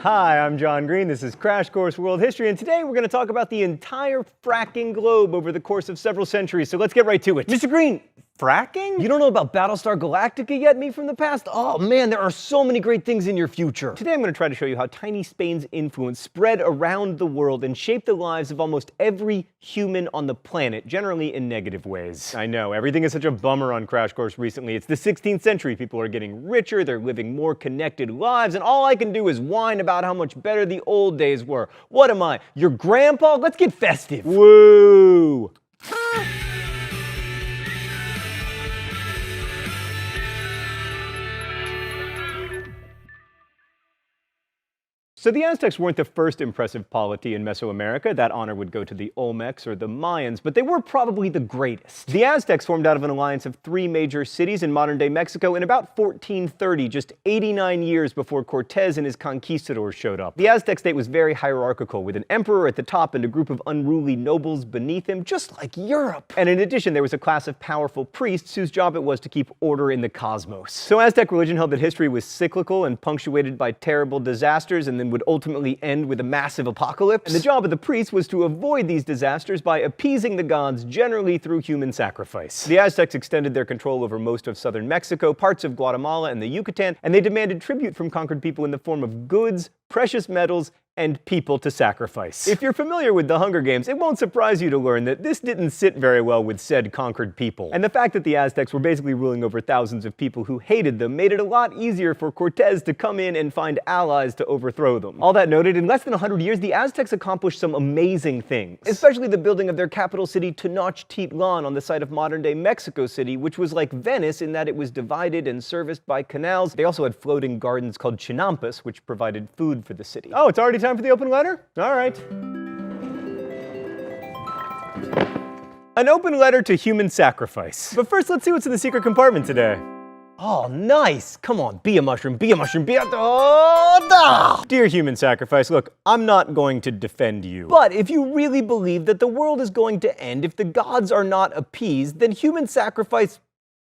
Hi, I'm John Green. This is Crash Course World History, and today we're going to talk about the entire fracking globe over the course of several centuries. So let's get right to it. Mr. Green, fracking? You don't know about Battlestar Galactica yet, me from the past? Oh man, there are so many great things in your future. Today I'm going to try to show you how tiny Spain's influence spread around the world and shaped the lives of almost every human on the planet, generally in negative ways. I know, everything is such a bummer on Crash Course recently. It's the 16th century. People are getting richer, they're living more connected lives, and all I can do is whine about how much better the old days were. What am I, your grandpa? Let's get festive. Woo! So the Aztecs weren't the first impressive polity in Mesoamerica. That honor would go to the Olmecs or the Mayans, but they were probably the greatest. The Aztecs formed out of an alliance of three major cities in modern-day Mexico in about 1430, just 89 years before Cortez and his conquistadors showed up. The Aztec state was very hierarchical, with an emperor at the top and a group of unruly nobles beneath him, just like Europe. And in addition, there was a class of powerful priests whose job it was to keep order in the cosmos. So Aztec religion held that history was cyclical and punctuated by terrible disasters, and then would ultimately end with a massive apocalypse. And the job of the priests was to avoid these disasters by appeasing the gods, generally through human sacrifice. The Aztecs extended their control over most of southern Mexico, parts of Guatemala and the Yucatan, and they demanded tribute from conquered people in the form of goods, precious metals, and people to sacrifice. If you're familiar with the Hunger Games, it won't surprise you to learn that this didn't sit very well with said conquered people. And the fact that the Aztecs were basically ruling over thousands of people who hated them made it a lot easier for Cortez to come in and find allies to overthrow them. All that noted, in less than 100 years, the Aztecs accomplished some amazing things, especially the building of their capital city Tenochtitlan on the site of modern-day Mexico City, which was like Venice in that it was divided and serviced by canals. They also had floating gardens called chinampas, which provided food for the city. Oh, it's already time for the open letter? All right. An open letter to human sacrifice. But first, let's see what's in the secret compartment today. Oh, nice! Come on, be a mushroom, be a mushroom, be a... Oh, Dear human sacrifice, look, I'm not going to defend you. But if you really believe that the world is going to end if the gods are not appeased, then human sacrifice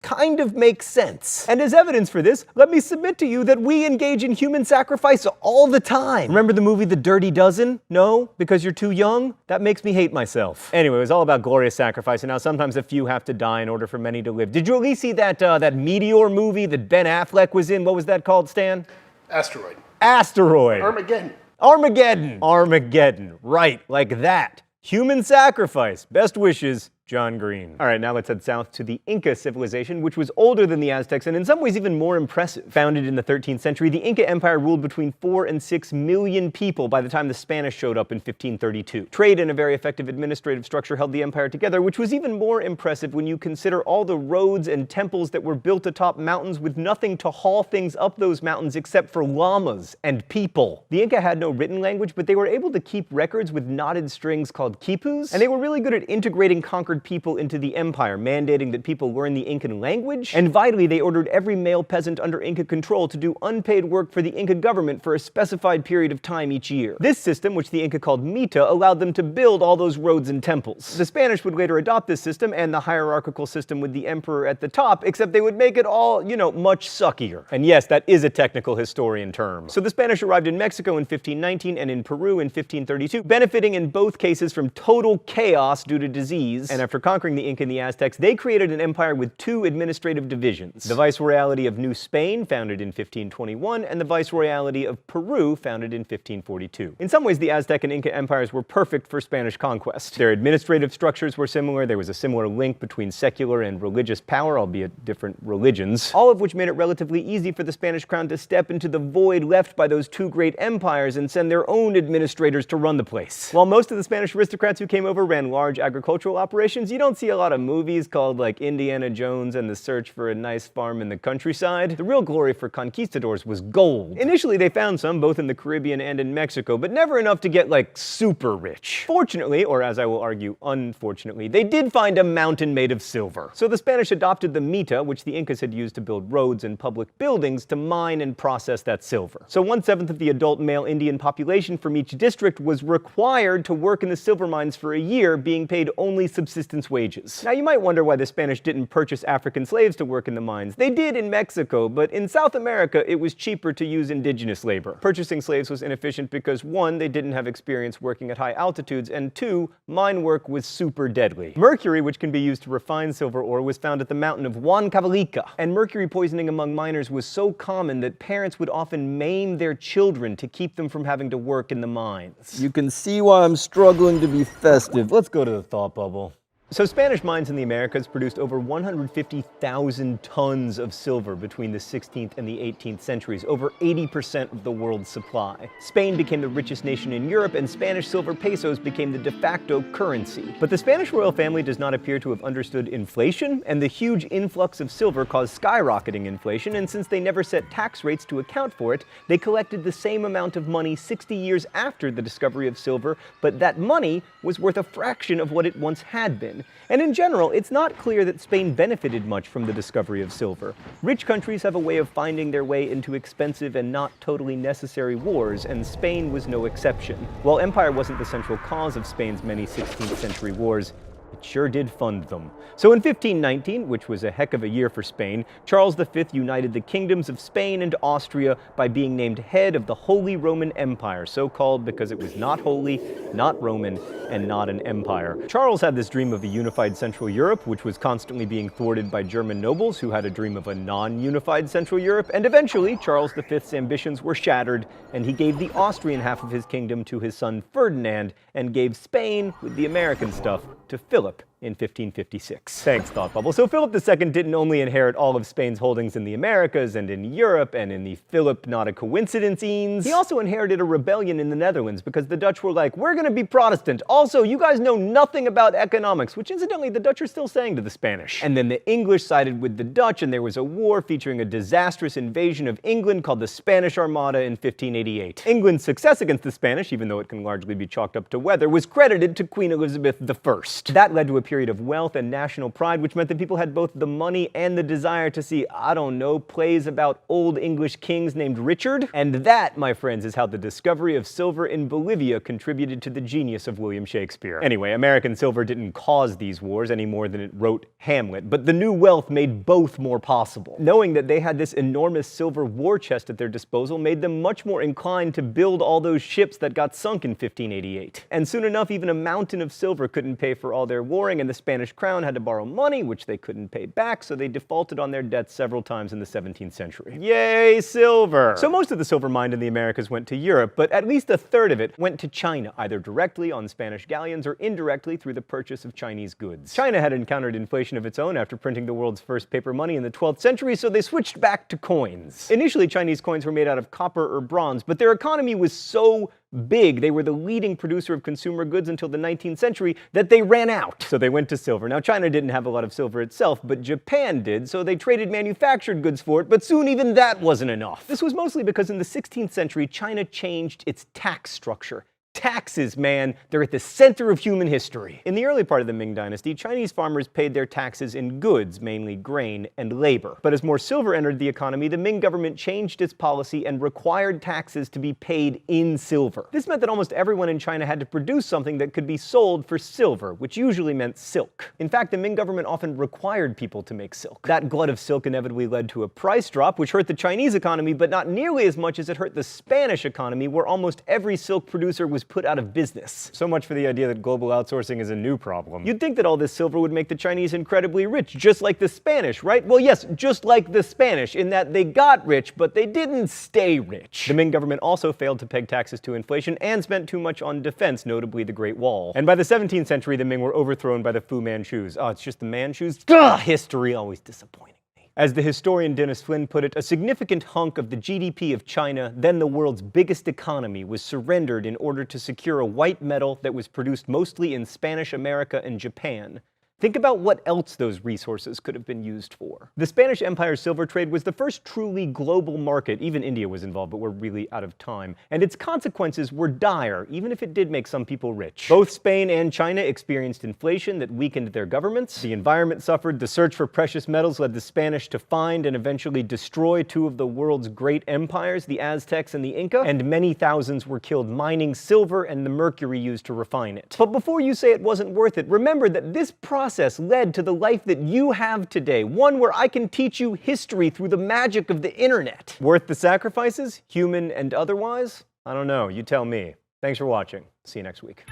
kind of makes sense. And as evidence for this, let me submit to you that we engage in human sacrifice all the time. Remember the movie The Dirty Dozen? No? Because you're too young? That makes me hate myself. Anyway, it was all about glorious sacrifice, and now sometimes a few have to die in order for many to live. Did you at least see that Meteor movie that Ben Affleck was in? What was that called, Stan? Asteroid. Asteroid. Armageddon. Armageddon. Armageddon. Right, like that. Human sacrifice. Best wishes, John Green. All right, now let's head south to the Inca civilization, which was older than the Aztecs and in some ways even more impressive. Founded in the 13th century, the Inca Empire ruled between 4 and 6 million people by the time the Spanish showed up in 1532. Trade and a very effective administrative structure held the empire together, which was even more impressive when you consider all the roads and temples that were built atop mountains with nothing to haul things up those mountains except for llamas and people. The Inca had no written language, but they were able to keep records with knotted strings called quipus, and they were really good at integrating conquered people into the empire, mandating that people learn the Incan language, and vitally, they ordered every male peasant under Inca control to do unpaid work for the Inca government for a specified period of time each year. This system, which the Inca called mita, allowed them to build all those roads and temples. The Spanish would later adopt this system and the hierarchical system with the emperor at the top, except they would make it all, much suckier. And yes, that is a technical historian term. So the Spanish arrived in Mexico in 1519 and in Peru in 1532, benefiting in both cases from total chaos due to disease, and after conquering the Inca and the Aztecs, they created an empire with 2 administrative divisions. The Viceroyalty of New Spain, founded in 1521, and the Viceroyalty of Peru, founded in 1542. In some ways, the Aztec and Inca empires were perfect for Spanish conquest. Their administrative structures were similar, there was a similar link between secular and religious power, albeit different religions, all of which made it relatively easy for the Spanish crown to step into the void left by those 2 great empires and send their own administrators to run the place. While most of the Spanish aristocrats who came over ran large agricultural operations, you don't see a lot of movies called like Indiana Jones and the Search for a Nice Farm in the Countryside. The real glory for conquistadors was gold. Initially, they found some both in the Caribbean and in Mexico, but never enough to get like super rich. Fortunately, or as I will argue, unfortunately, they did find a mountain made of silver. So the Spanish adopted the mita, which the Incas had used to build roads and public buildings, to mine and process that silver. So 1/7 of the adult male Indian population from each district was required to work in the silver mines for a year, being paid only subsistence subsistence wages. Now, you might wonder why the Spanish didn't purchase African slaves to work in the mines. They did in Mexico, but in South America, it was cheaper to use indigenous labor. Purchasing slaves was inefficient because 1, they didn't have experience working at high altitudes, and 2, mine work was super deadly. Mercury, which can be used to refine silver ore, was found at the mountain of Huancavelica, and mercury poisoning among miners was so common that parents would often maim their children to keep them from having to work in the mines. You can see why I'm struggling to be festive. Let's go to the thought bubble. So Spanish mines in the Americas produced over 150,000 tons of silver between the 16th and the 18th centuries, over 80% of the world's supply. Spain became the richest nation in Europe, and Spanish silver pesos became the de facto currency. But the Spanish royal family does not appear to have understood inflation, and the huge influx of silver caused skyrocketing inflation, and since they never set tax rates to account for it, they collected the same amount of money 60 years after the discovery of silver, but that money was worth a fraction of what it once had been. And in general, it's not clear that Spain benefited much from the discovery of silver. Rich countries have a way of finding their way into expensive and not totally necessary wars, and Spain was no exception. While empire wasn't the central cause of Spain's many 16th century wars, it sure did fund them. So in 1519, which was a heck of a year for Spain, Charles V united the kingdoms of Spain and Austria by being named head of the Holy Roman Empire, so called because it was not holy, not Roman, and not an empire. Charles had this dream of a unified Central Europe, which was constantly being thwarted by German nobles who had a dream of a non-unified Central Europe, and eventually Charles V's ambitions were shattered, and he gave the Austrian half of his kingdom to his son Ferdinand, and gave Spain, with the American stuff, to Philip in 1556. Thanks, Thought Bubble. So Philip II didn't only inherit all of Spain's holdings in the Americas and in Europe and in the Philip not a coincidence-enes, he also inherited a rebellion in the Netherlands because the Dutch were like, we're gonna be Protestant. Also, you guys know nothing about economics, which incidentally the Dutch are still saying to the Spanish. And then the English sided with the Dutch, and there was a war featuring a disastrous invasion of England called the Spanish Armada in 1588. England's success against the Spanish, even though it can largely be chalked up to weather, was credited to Queen Elizabeth I. That led to a period of wealth and national pride, which meant that people had both the money and the desire to see, I don't know, plays about old English kings named Richard. And that, my friends, is how the discovery of silver in Bolivia contributed to the genius of William Shakespeare. Anyway, American silver didn't cause these wars any more than it wrote Hamlet, but the new wealth made both more possible. Knowing that they had this enormous silver war chest at their disposal made them much more inclined to build all those ships that got sunk in 1588. And soon enough, even a mountain of silver couldn't pay for all their warring, and the Spanish crown had to borrow money, which they couldn't pay back, so they defaulted on their debts several times in the 17th century. Yay, silver! So most of the silver mined in the Americas went to Europe, but at least a third of it went to China, either directly on Spanish galleons or indirectly through the purchase of Chinese goods. China had encountered inflation of its own after printing the world's first paper money in the 12th century, so they switched back to coins. Initially, Chinese coins were made out of copper or bronze, but their economy was so big, they were the leading producer of consumer goods until the 19th century, that they ran out. So they went to silver. Now, China didn't have a lot of silver itself, but Japan did, so they traded manufactured goods for it, but soon even that wasn't enough. This was mostly because in the 16th century, China changed its tax structure. Taxes, man, they're at the center of human history. In the early part of the Ming Dynasty, Chinese farmers paid their taxes in goods, mainly grain and labor. But as more silver entered the economy, the Ming government changed its policy and required taxes to be paid in silver. This meant that almost everyone in China had to produce something that could be sold for silver, which usually meant silk. In fact, the Ming government often required people to make silk. That glut of silk inevitably led to a price drop, which hurt the Chinese economy, but not nearly as much as it hurt the Spanish economy, where almost every silk producer was put out of business. So much for the idea that global outsourcing is a new problem. You'd think that all this silver would make the Chinese incredibly rich, just like the Spanish, right? Well, yes, just like the Spanish, in that they got rich, but they didn't stay rich. The Ming government also failed to peg taxes to inflation and spent too much on defense, notably the Great Wall. And by the 17th century, the Ming were overthrown by the Fu Manchus. Oh, it's just the Manchus? Ugh, history always disappointing. As the historian Dennis Flynn put it, a significant hunk of the GDP of China, then the world's biggest economy, was surrendered in order to secure a white metal that was produced mostly in Spanish America and Japan. Think about what else those resources could have been used for. The Spanish Empire's silver trade was the first truly global market. Even India was involved, but we're really out of time. And its consequences were dire, even if it did make some people rich. Both Spain and China experienced inflation that weakened their governments. The environment suffered. The search for precious metals led the Spanish to find and eventually destroy two of the world's great empires, the Aztecs and the Inca, and many thousands were killed mining silver and the mercury used to refine it. But before you say it wasn't worth it, remember that this process led to the life that you have today, one where I can teach you history through the magic of the internet. Worth the sacrifices, human and otherwise? I don't know, you tell me. Thanks for watching. See you next week.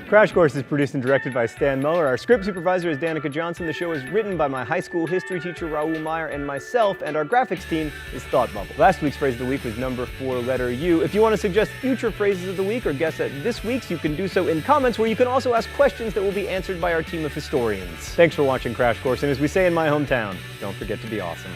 Crash Course is produced and directed by Stan Muller. Our script supervisor is Danica Johnson. The show is written by my high school history teacher, Raoul Meyer, and myself, and our graphics team is Thought Bubble. Last week's phrase of the week was number 4, letter U. If you want to suggest future phrases of the week or guess at this week's, you can do so in comments, where you can also ask questions that will be answered by our team of historians. Thanks for watching Crash Course, and as we say in my hometown, don't forget to be awesome.